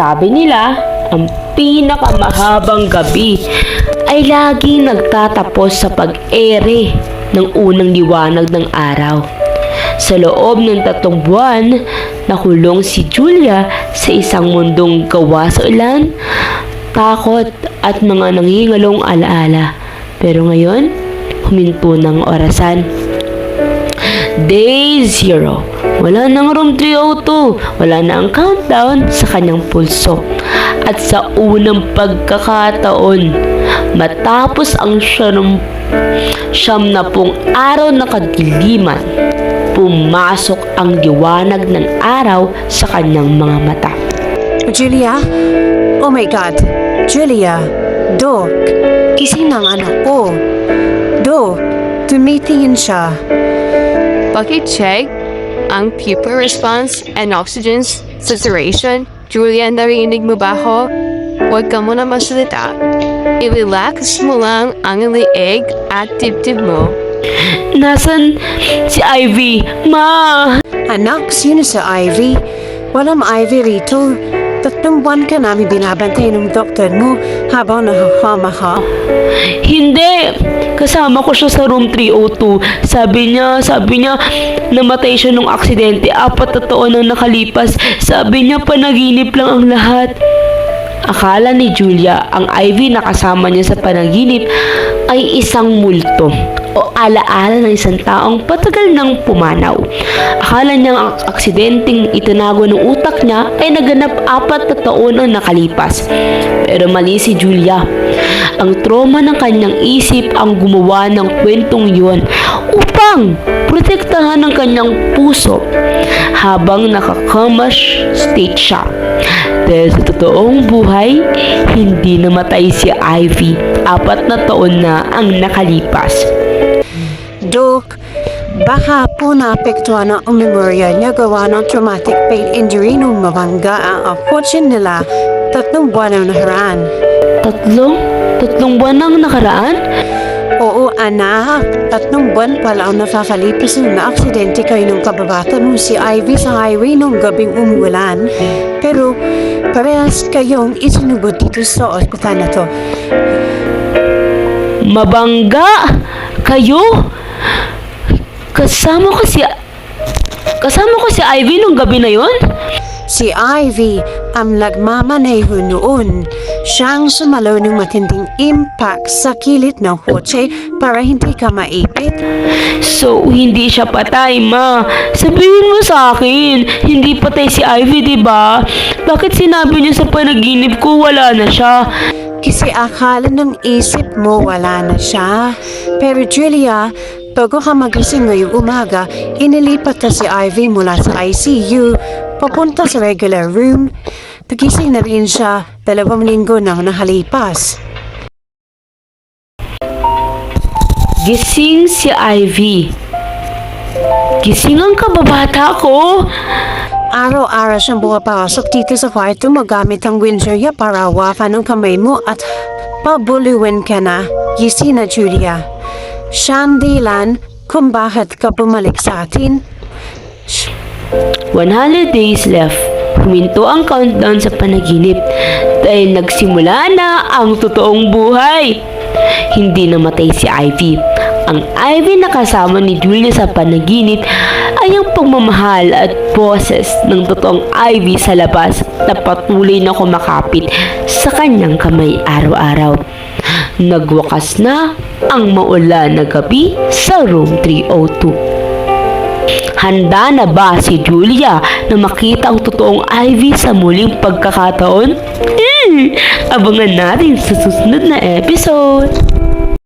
Sabi nila, ang pinakamahabang gabi ay laging nagtatapos sa pag-ere ng unang liwanag ng araw. Sa loob ng 3 buwan, nakulong si Julia sa isang mundong gawa sa ulan, takot at mga nangingalong alaala. Pero ngayon, huminto ng orasan. Day 0. Wala nang room 302. Wala na ang countdown sa kanyang pulso. At sa unang pagkakataon, matapos ang 70 araw na kadiliman, pumasok ang liwanag ng araw sa kanyang mga mata. Julia? Oh my God! Julia! Doc! Gising ng anak ko. Doc! Tumitingin siya. Paki-check ang pupil response and oxygen saturation. Julia, narinig mo ba ako? Huwag ka muna masalita. I-relax mo lang ang liig at dibdib mo. Nasaan si Ivy? Ma! Anak, sino sa Ivy? Walang Ivy rito. 3 buwan ka namin binabantay ng doktor mo habang nakakama ka. Hindi! Kasama ko siya sa room 302. Sabi niya, namatay siya nung aksidente. 4 na taon nang nakalipas. Sabi niya, panaginip lang ang lahat. Akala ni Julia, ang Ivy na kasama niya sa panaginip ay isang multo o alaala ng isang taong patagal nang pumanaw. Akala niya ang aksidenteng itinago ng utak niya ay naganap 4 na taon ang nakalipas. Pero mali si Julia. Ang trauma ng kanyang isip ang gumawa ng kwentong yun upang protektahan ang kanyang puso habang nakakamash state siya. Dahil sa totoong buhay, hindi namatay si Ivy. 4 na taon na ang nakalipas. Doc, baka po naapektuhan ang memorya niya gawa ng traumatic pain injury nung mabangga ang kotse nila 3 buwan ang nakaraan. 3 buwan nang nakaraan? Oo, anak. 3 buwan pala ang nakakalipas nung na-aksidente kayo nung kababata nung si Ivy sa highway nung gabing umuulan. Pero parehas kayong isinugod dito sa ospital na to. Mabangga? Kayo? Kasama ko si Ivy nung gabi na yon? Si Ivy ang nagmamaneho noon. Siyang sumalo ng matinding impact sa kilid ng kotse para hindi ka maipit. So, hindi siya patay, ma. Sabihin mo sa akin, hindi patay si Ivy, diba? Bakit sinabi niyo sa panaginip ko wala na siya? Kasi akala ng isip mo wala na siya. Pero Julia, bago ka magising ngayong umaga, inilipat na si Ivy mula sa ICU papunta sa regular room. Nagising na rin siya 2 linggo nang nakalipas. Gising si Ivy. Gising ang kababata ko. Araw-araw siyang pumapasok dito sa kwarto mo gamit ang wheelchair niya para hawakan ang kamay mo at pabuluin ka na. Gising na, Julia. Siyang dahilan kung bakit ka bumalik sa atin. 100 days left. Huminto ang countdown sa panaginip dahil nagsimula na ang totoong buhay. Hindi namatay si Ivy. Ang Ivy na kasama ni Julia sa panaginip ay ang pagmamahal at boses ng totoong Ivy sa labas na patuloy na kumakapit sa kanyang kamay araw-araw. Nagwakas na ang maulan na gabi sa room 302. Handa na ba si Julia na makita ang totoong Ivy sa muling pagkakataon? Abangan natin sa susunod na episode.